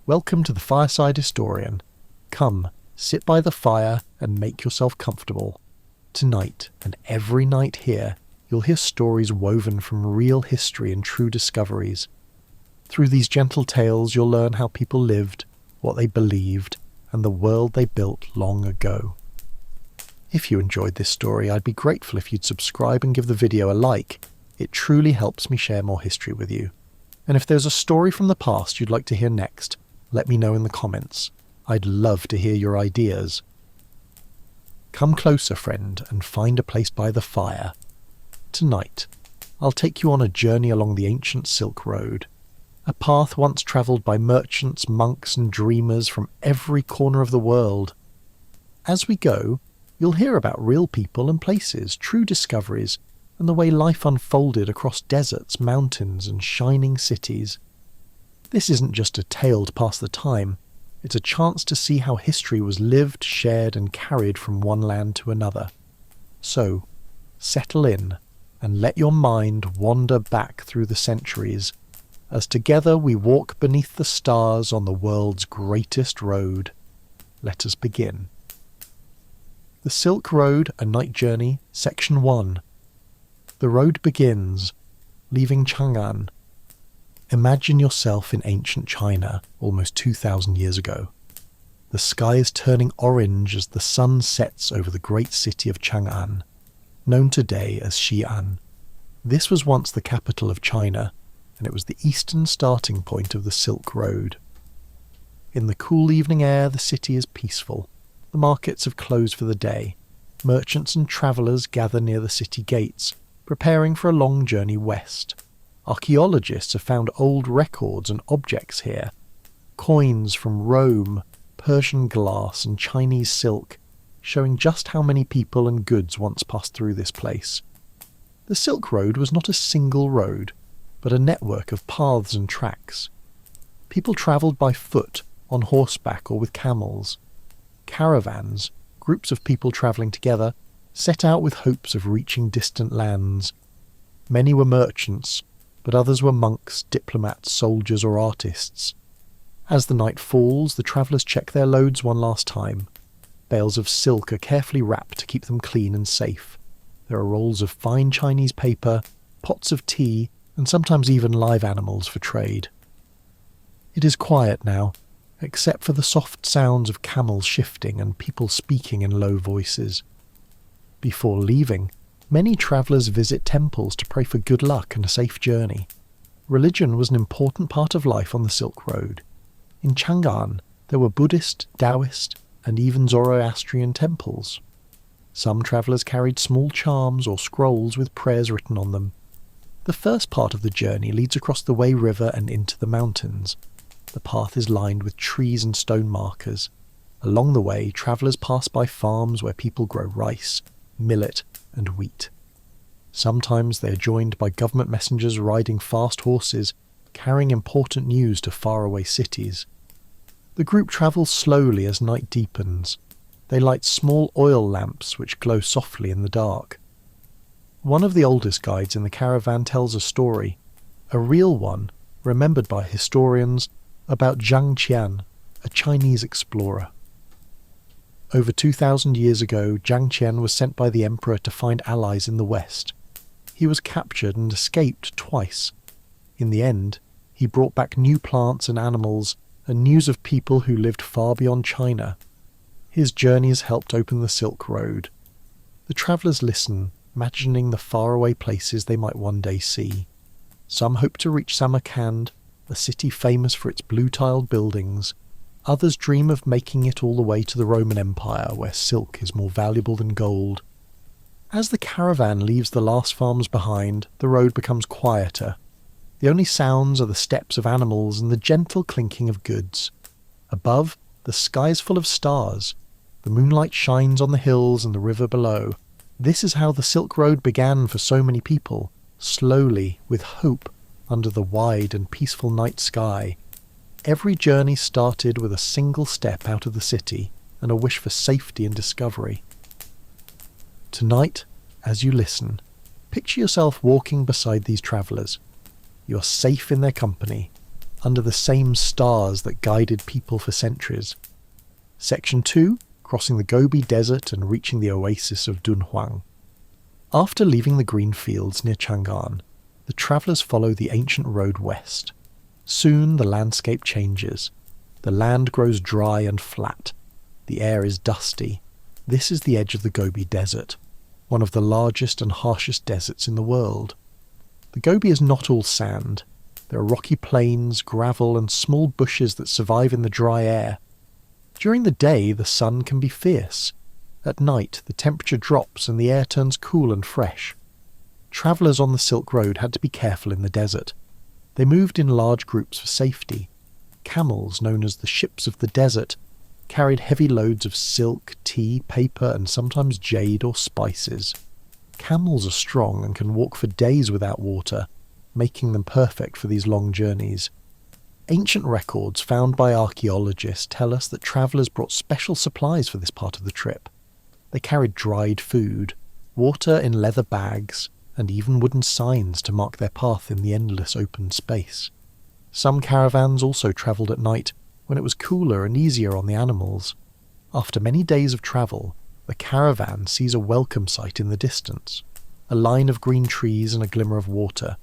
Welcome to the Fireside Historian. Come, sit by the fire and make yourself comfortable. Tonight, and every night here, you'll hear stories woven from real history and true discoveries. Through these gentle tales, you'll learn how people lived, what they believed, and the world they built long ago. If you enjoyed this story, I'd be grateful if you'd subscribe and give the video a like. It truly helps me share more history with you. And if there's a story from the past you'd like to hear next, let me know in the comments. I'd love to hear your ideas. Come closer, friend, and find a place by the fire. Tonight, I'll take you on a journey along the ancient Silk Road, a path once travelled by merchants, monks and dreamers from every corner of the world. As we go, you'll hear about real people and places, true discoveries, and the way life unfolded across deserts, mountains and shining cities. This isn't just a tale to pass the time, it's a chance to see how history was lived, shared and carried from one land to another. So, settle in and let your mind wander back through the centuries, as together we walk beneath the stars on the world's greatest road. Let us begin. The Silk Road, A Night Journey, Section 1. The road begins, leaving Chang'an. Imagine yourself in ancient China, almost 2,000 years ago. The sky is turning orange as the sun sets over the great city of Chang'an, known today as Xi'an. This was once the capital of China, and it was the eastern starting point of the Silk Road. In the cool evening air, the city is peaceful. The markets have closed for the day. Merchants and travellers gather near the city gates, preparing for a long journey west. Archaeologists have found old records and objects here. Coins from Rome, Persian glass and Chinese silk, showing just how many people and goods once passed through this place. The Silk Road was not a single road, but a network of paths and tracks. People travelled by foot, on horseback or with camels. Caravans, groups of people travelling together, set out with hopes of reaching distant lands. Many were merchants, but others were monks, diplomats, soldiers or artists. As the night falls, the travellers check their loads one last time. Bales of silk are carefully wrapped to keep them clean and safe. There are rolls of fine Chinese paper, pots of tea, and sometimes even live animals for trade. It is quiet now, except for the soft sounds of camels shifting and people speaking in low voices. Before leaving, many travellers visit temples to pray for good luck and a safe journey. Religion was an important part of life on the Silk Road. In Chang'an, there were Buddhist, Taoist, and even Zoroastrian temples. Some travellers carried small charms or scrolls with prayers written on them. The first part of the journey leads across the Wei River and into the mountains. The path is lined with trees and stone markers. Along the way, travellers pass by farms where people grow rice, millet, and wheat. Sometimes they are joined by government messengers riding fast horses, carrying important news to faraway cities. The group travels slowly as night deepens. They light small oil lamps which glow softly in the dark. One of the oldest guides in the caravan tells a story, a real one, remembered by historians, about Zhang Qian, a Chinese explorer. Over 2,000 years ago, Zhang Qian was sent by the emperor to find allies in the west. He was captured and escaped twice. In the end, he brought back new plants and animals and news of people who lived far beyond China. His journeys helped open the Silk Road. The travellers listen, imagining the faraway places they might one day see. Some hope to reach Samarkand, a city famous for its blue-tiled buildings. Others dream of making it all the way to the Roman Empire, where silk is more valuable than gold. As the caravan leaves the last farms behind, the road becomes quieter. The only sounds are the steps of animals and the gentle clinking of goods. Above, the sky is full of stars. The moonlight shines on the hills and the river below. This is how the Silk Road began for so many people, slowly, with hope, under the wide and peaceful night sky. Every journey started with a single step out of the city and a wish for safety and discovery. Tonight, as you listen, picture yourself walking beside these travellers. You are safe in their company, under the same stars that guided people for centuries. Section 2, crossing the Gobi Desert and reaching the oasis of Dunhuang. After leaving the green fields near Chang'an, the travellers follow the ancient road west. Soon the landscape changes. The land grows dry and flat. The air is dusty. This is the edge of the Gobi Desert, one of the largest and harshest deserts in the world. The Gobi is not all sand. There are rocky plains, gravel, and small bushes that survive in the dry air. During the day, the sun can be fierce. At night, the temperature drops and the air turns cool and fresh. Travellers on the Silk Road had to be careful in the desert. They moved in large groups for safety. Camels, known as the ships of the desert, carried heavy loads of silk, tea, paper, and sometimes jade or spices. Camels are strong and can walk for days without water, making them perfect for these long journeys. Ancient records found by archaeologists tell us that travellers brought special supplies for this part of the trip. They carried dried food, water in leather bags, and even wooden signs to mark their path in the endless open space. Some caravans also travelled at night, when it was cooler and easier on the animals. After many days of travel, the caravan sees a welcome sight in the distance, a line of green trees and a glimmer of water.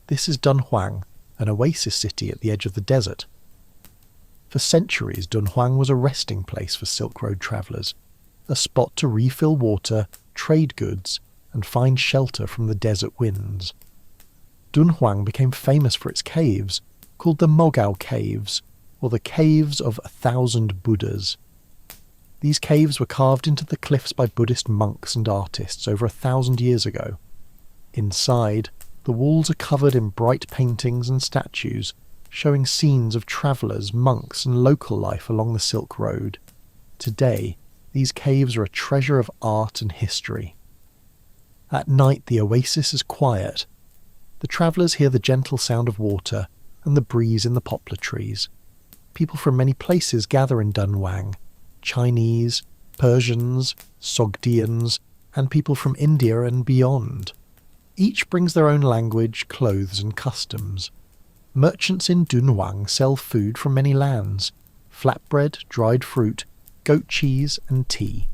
This is Dunhuang, an oasis city at the edge of the desert. For centuries, Dunhuang was a resting place for Silk Road travellers, a spot to refill water, trade goods, and find shelter from the desert winds. Dunhuang became famous for its caves, called the Mogao Caves, or the Caves of 1,000 Buddhas. These caves were carved into the cliffs by Buddhist monks and artists over 1,000 years ago. Inside, the walls are covered in bright paintings and statues, showing scenes of travellers, monks, and local life along the Silk Road. Today, these caves are a treasure of art and history. At night, the oasis is quiet. The travellers hear the gentle sound of water and the breeze in the poplar trees. People from many places gather in Dunhuang: Chinese, Persians, Sogdians, and people from India and beyond. Each brings their own language, clothes, and customs. Merchants in Dunhuang sell food from many lands: flatbread, dried fruit, goat cheese, and tea.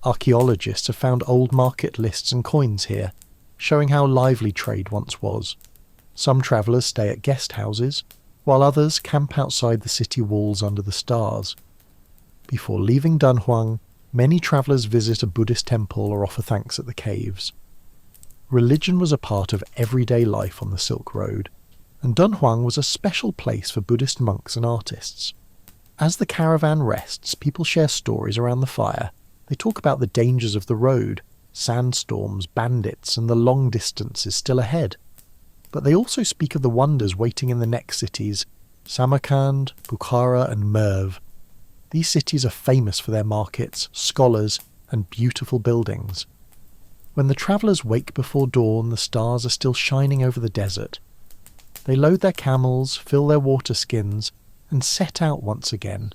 Archaeologists have found old market lists and coins here, showing how lively trade once was. Some travellers stay at guest houses, while others camp outside the city walls under the stars. Before leaving Dunhuang, many travellers visit a Buddhist temple or offer thanks at the caves. Religion was a part of everyday life on the Silk Road, and Dunhuang was a special place for Buddhist monks and artists. As the caravan rests, people share stories around the fire. They talk about the dangers of the road, sandstorms, bandits, and the long distances still ahead. But they also speak of the wonders waiting in the next cities: Samarkand, Bukhara, and Merv. These cities are famous for their markets, scholars, and beautiful buildings. When the travellers wake before dawn, the stars are still shining over the desert. They load their camels, fill their water skins, and set out once again,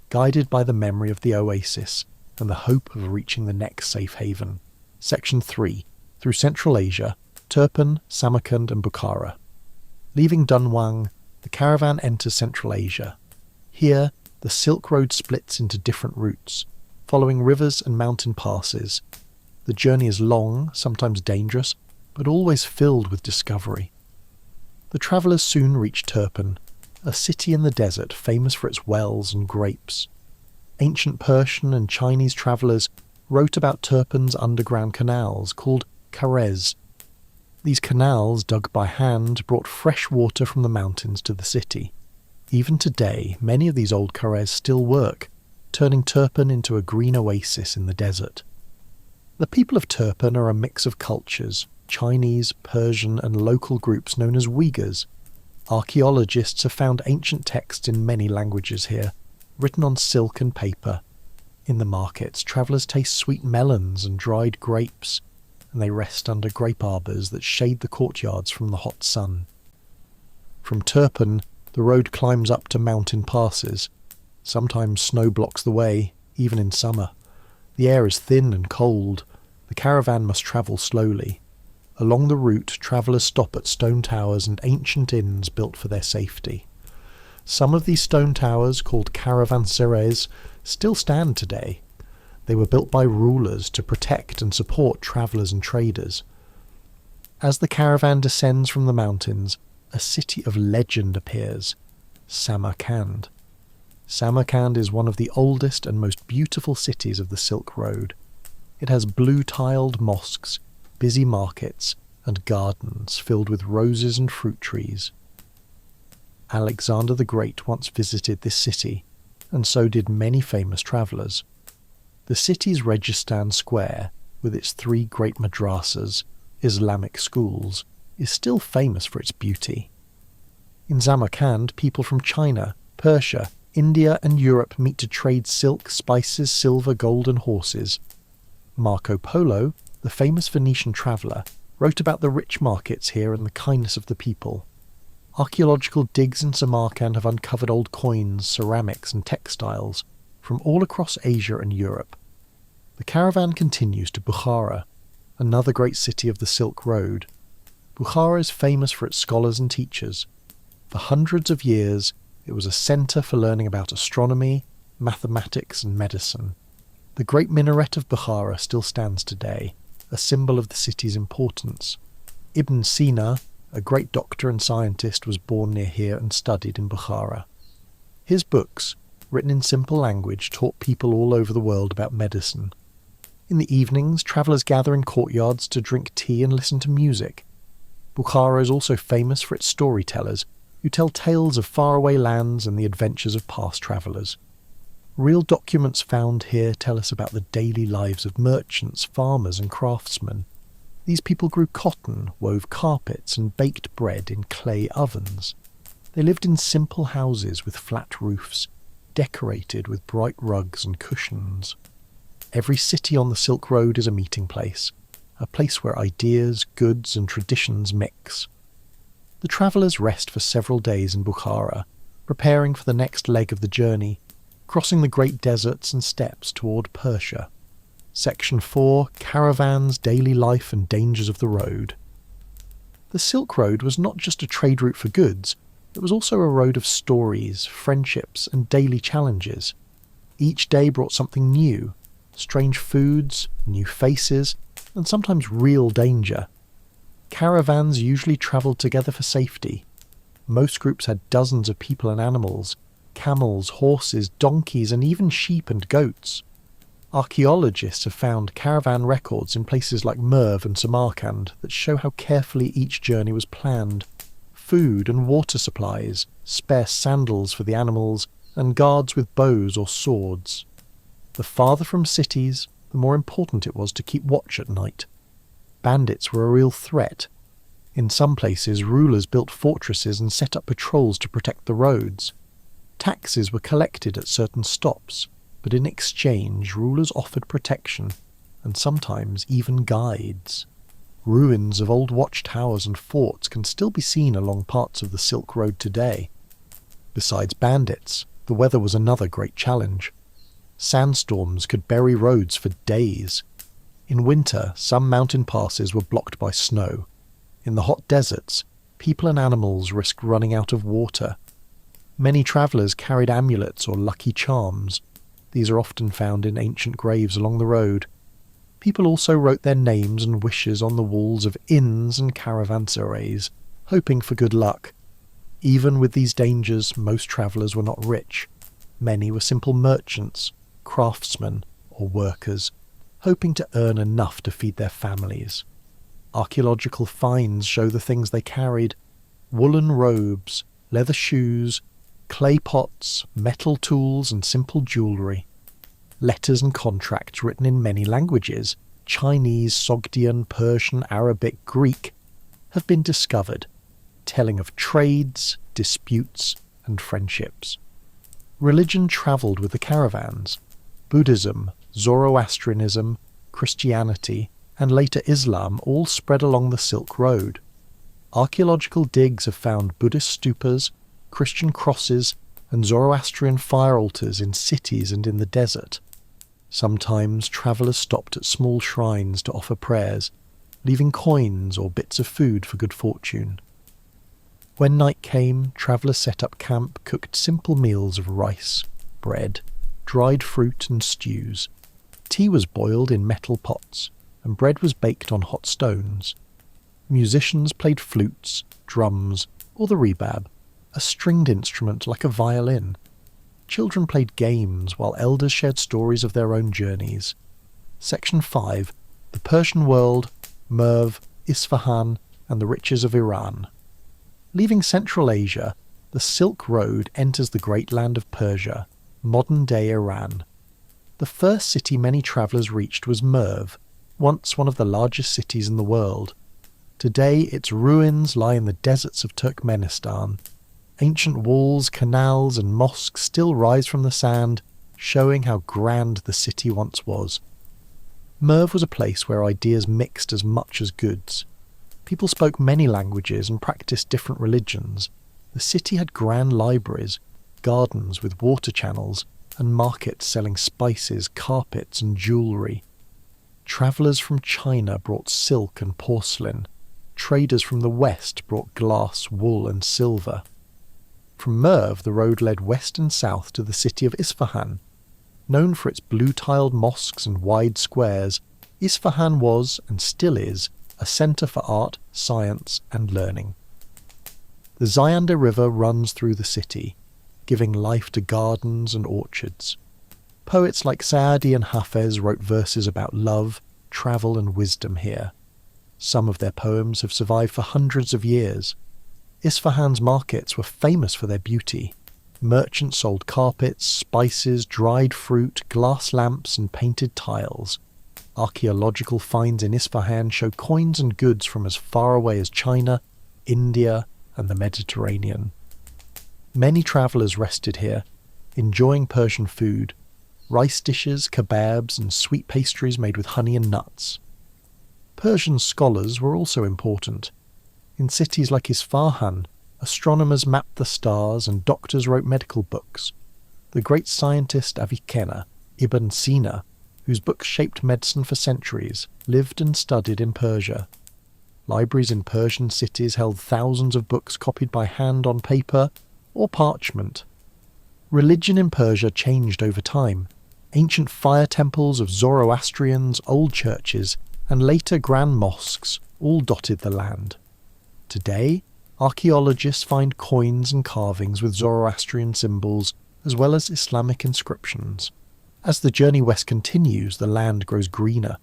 guided by the memory of the oasis and the hope of reaching the next safe haven. Section 3. Through Central Asia, Turpan, Samarkand, and Bukhara. Leaving Dunhuang, the caravan enters Central Asia. Here, the Silk Road splits into different routes, following rivers and mountain passes. The journey is long, sometimes dangerous, but always filled with discovery. The travellers soon reach Turpan, a city in the desert famous for its wells and grapes. Ancient Persian and Chinese travellers wrote about Turpan's underground canals called karez. These canals, dug by hand, brought fresh water from the mountains to the city. Even today, many of these old karez still work, turning Turpan into a green oasis in the desert. The people of Turpan are a mix of cultures: Chinese, Persian, and local groups known as Uyghurs. Archaeologists have found ancient texts in many languages here, written on silk and paper. In the markets, travellers taste sweet melons and dried grapes, and they rest under grape arbours that shade the courtyards from the hot sun. From Turpan, the road climbs up to mountain passes. Sometimes snow blocks the way, even in summer. The air is thin and cold. The caravan must travel slowly. Along the route, travellers stop at stone towers and ancient inns built for their safety. Some of these stone towers, called caravanserais, still stand today. They were built by rulers to protect and support travellers and traders. As the caravan descends from the mountains, a city of legend appears, Samarkand. Samarkand is one of the oldest and most beautiful cities of the Silk Road. It has blue-tiled mosques, busy markets, and gardens filled with roses and fruit trees. Alexander the Great once visited this city, and so did many famous travellers. The city's Registan Square, with its 3 great madrasas, Islamic schools, is still famous for its beauty. In Samarkand, people from China, Persia, India and Europe meet to trade silk, spices, silver, gold and horses. Marco Polo, the famous Venetian traveller, wrote about the rich markets here and the kindness of the people. Archaeological digs in Samarkand have uncovered old coins, ceramics and textiles from all across Asia and Europe. The caravan continues to Bukhara, another great city of the Silk Road. Bukhara is famous for its scholars and teachers. For hundreds of years, it was a centre for learning about astronomy, mathematics and medicine. The great minaret of Bukhara still stands today, a symbol of the city's importance. Ibn Sina, a great doctor and scientist, was born near here and studied in Bukhara. His books, written in simple language, taught people all over the world about medicine. In the evenings, travellers gather in courtyards to drink tea and listen to music. Bukhara is also famous for its storytellers, who tell tales of faraway lands and the adventures of past travellers. Real documents found here tell us about the daily lives of merchants, farmers and craftsmen. These people grew cotton, wove carpets and baked bread in clay ovens. They lived in simple houses with flat roofs, decorated with bright rugs and cushions. Every city on the Silk Road is a meeting place, a place where ideas, goods and traditions mix. The travellers rest for several days in Bukhara, preparing for the next leg of the journey, crossing the great deserts and steppes toward Persia. Section 4, Caravans, Daily Life and Dangers of the Road. The Silk Road was not just a trade route for goods, it was also a road of stories, friendships and daily challenges. Each day brought something new, strange foods, new faces, and sometimes real danger. Caravans usually travelled together for safety. Most groups had dozens of people and animals, camels, horses, donkeys and even sheep and goats. Archaeologists have found caravan records in places like Merv and Samarkand that show how carefully each journey was planned. Food and water supplies, spare sandals for the animals, and guards with bows or swords. The farther from cities, the more important it was to keep watch at night. Bandits were a real threat. In some places, rulers built fortresses and set up patrols to protect the roads. Taxes were collected at certain stops, but in exchange rulers offered protection, and sometimes even guides. Ruins of old watchtowers and forts can still be seen along parts of the Silk Road today. Besides bandits, the weather was another great challenge. Sandstorms could bury roads for days. In winter, some mountain passes were blocked by snow. In the hot deserts, people and animals risked running out of water. Many travellers carried amulets or lucky charms. These are often found in ancient graves along the road. People also wrote their names and wishes on the walls of inns and caravanserais, hoping for good luck. Even with these dangers, most travellers were not rich. Many were simple merchants, craftsmen, or workers, hoping to earn enough to feed their families. Archaeological finds show the things they carried: woolen robes, leather shoes, clay pots, metal tools and simple jewellery. Letters and contracts written in many languages, Chinese, Sogdian, Persian, Arabic, Greek, have been discovered, telling of trades, disputes and friendships. Religion travelled with the caravans. Buddhism, Zoroastrianism, Christianity and later Islam all spread along the Silk Road. Archaeological digs have found Buddhist stupas, Christian crosses and Zoroastrian fire altars in cities and in the desert. Sometimes travellers stopped at small shrines to offer prayers, leaving coins or bits of food for good fortune. When night came, travellers set up camp, cooked simple meals of rice, bread, dried fruit and stews. Tea was boiled in metal pots, and bread was baked on hot stones. Musicians played flutes, drums, or the rebab, a stringed instrument like a violin. Children played games while elders shared stories of their own journeys. Section 5. The Persian World, Merv, Isfahan, and the Riches of Iran. Leaving Central Asia, the Silk Road enters the great land of Persia, modern-day Iran. The first city many travellers reached was Merv, once one of the largest cities in the world. Today its ruins lie in the deserts of Turkmenistan. Ancient walls, canals and mosques still rise from the sand, showing how grand the city once was. Merv was a place where ideas mixed as much as goods. People spoke many languages and practiced different religions. The city had grand libraries, gardens with water channels, and markets selling spices, carpets and jewellery. Travellers from China brought silk and porcelain. Traders from the west brought glass, wool and silver. From Merv, the road led west and south to the city of Isfahan. Known for its blue-tiled mosques and wide squares, Isfahan was, and still is, a centre for art, science and learning. The Zayanda River runs through the city, giving life to gardens and orchards. Poets like Saadi and Hafez wrote verses about love, travel and wisdom here. Some of their poems have survived for hundreds of years. Isfahan's markets were famous for their beauty. Merchants sold carpets, spices, dried fruit, glass lamps and painted tiles. Archaeological finds in Isfahan show coins and goods from as far away as China, India and the Mediterranean. Many travellers rested here, enjoying Persian food, rice dishes, kebabs and sweet pastries made with honey and nuts. Persian scholars were also important. In cities like Isfahan, astronomers mapped the stars and doctors wrote medical books. The great scientist Avicenna, Ibn Sina, whose books shaped medicine for centuries, lived and studied in Persia. Libraries in Persian cities held thousands of books copied by hand on paper or parchment. Religion in Persia changed over time. Ancient fire temples of Zoroastrians, old churches, and later grand mosques all dotted the land. Today, archaeologists find coins and carvings with Zoroastrian symbols, as well as Islamic inscriptions. As the journey west continues, the land grows greener.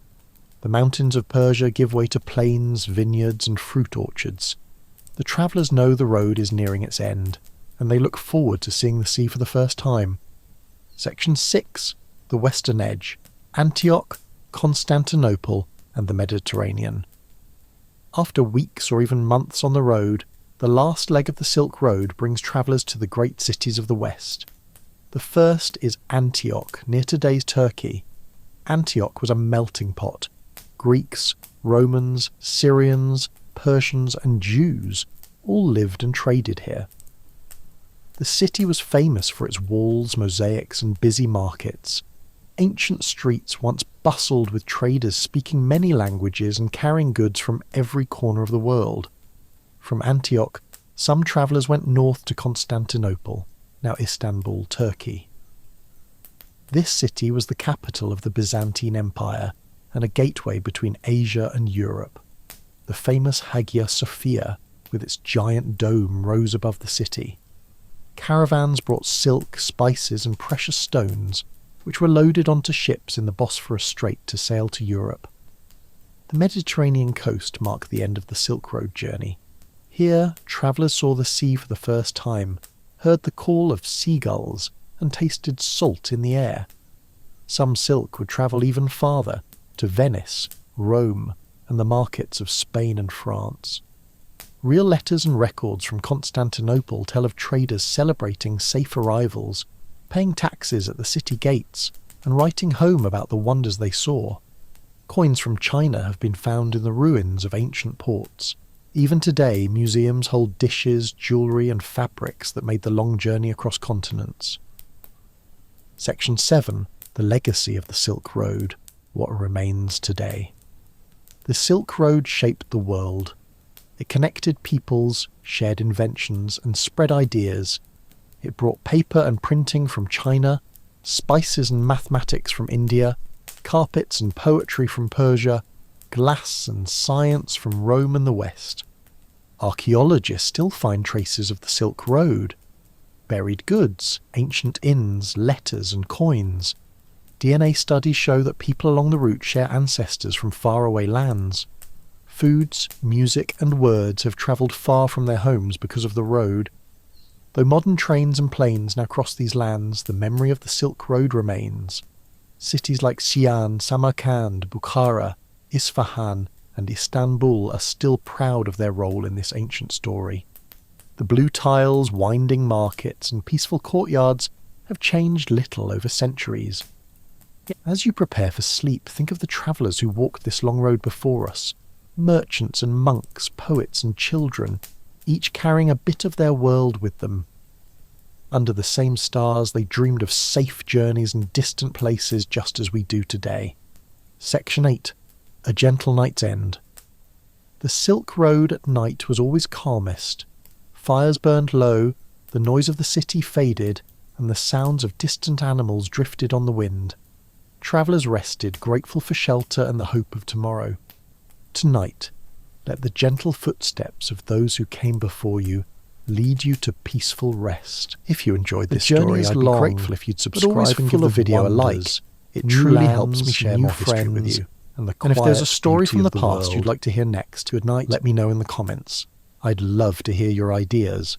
The mountains of Persia give way to plains, vineyards and fruit orchards. The travellers know the road is nearing its end, and they look forward to seeing the sea for the first time. Section 6. The Western Edge, Antioch, Constantinople and the Mediterranean. After weeks or even months on the road, the last leg of the Silk Road brings travellers to the great cities of the West. The first is Antioch, near today's Turkey. Antioch was a melting pot. Greeks, Romans, Syrians, Persians and Jews all lived and traded here. The city was famous for its walls, mosaics and busy markets. Ancient streets once bustled with traders speaking many languages and carrying goods from every corner of the world. From Antioch, some travellers went north to Constantinople, now Istanbul, Turkey. This city was the capital of the Byzantine Empire and a gateway between Asia and Europe. The famous Hagia Sophia, with its giant dome, rose above the city. Caravans brought silk, spices and precious stones, which were loaded onto ships in the Bosphorus Strait to sail to Europe. The Mediterranean coast marked the end of the Silk Road journey. Here, travellers saw the sea for the first time, heard the call of seagulls, and tasted salt in the air. Some silk would travel even farther, to Venice, Rome, and the markets of Spain and France. Real letters and records from Constantinople tell of traders celebrating safe arrivals, paying taxes at the city gates, and writing home about the wonders they saw. Coins from China have been found in the ruins of ancient ports. Even today, museums hold dishes, jewellery and fabrics that made the long journey across continents. Section 7. The Legacy of the Silk Road. What remains today. The Silk Road shaped the world. It connected peoples, shared inventions, and spread ideas. It brought paper and printing from China, spices and mathematics from India, carpets and poetry from Persia, glass and science from Rome and the West. Archaeologists still find traces of the Silk Road. Buried goods, ancient inns, letters and coins. DNA studies show that people along the route share ancestors from faraway lands. Foods, music and words have travelled far from their homes because of the road. Though modern trains and planes now cross these lands, the memory of the Silk Road remains. Cities like Xi'an, Samarkand, Bukhara, Isfahan and Istanbul are still proud of their role in this ancient story. The blue tiles, winding markets and peaceful courtyards have changed little over centuries. Yet as you prepare for sleep, think of the travellers who walked this long road before us. Merchants and monks, poets and children, each carrying a bit of their world with them. Under the same stars, they dreamed of safe journeys and distant places just as we do today. Section 8. A Gentle Night's End. The Silk Road at night was always calmest. Fires burned low, the noise of the city faded, and the sounds of distant animals drifted on the wind. Travellers rested, grateful for shelter and the hope of tomorrow. Tonight, let the gentle footsteps of those who came before you lead you to peaceful rest. If you enjoyed this story, I'd be grateful if you'd subscribe and give the video a like. It truly helps me share more history with you. And if there's a story from the past you'd like to hear next, let me know in the comments. I'd love to hear your ideas.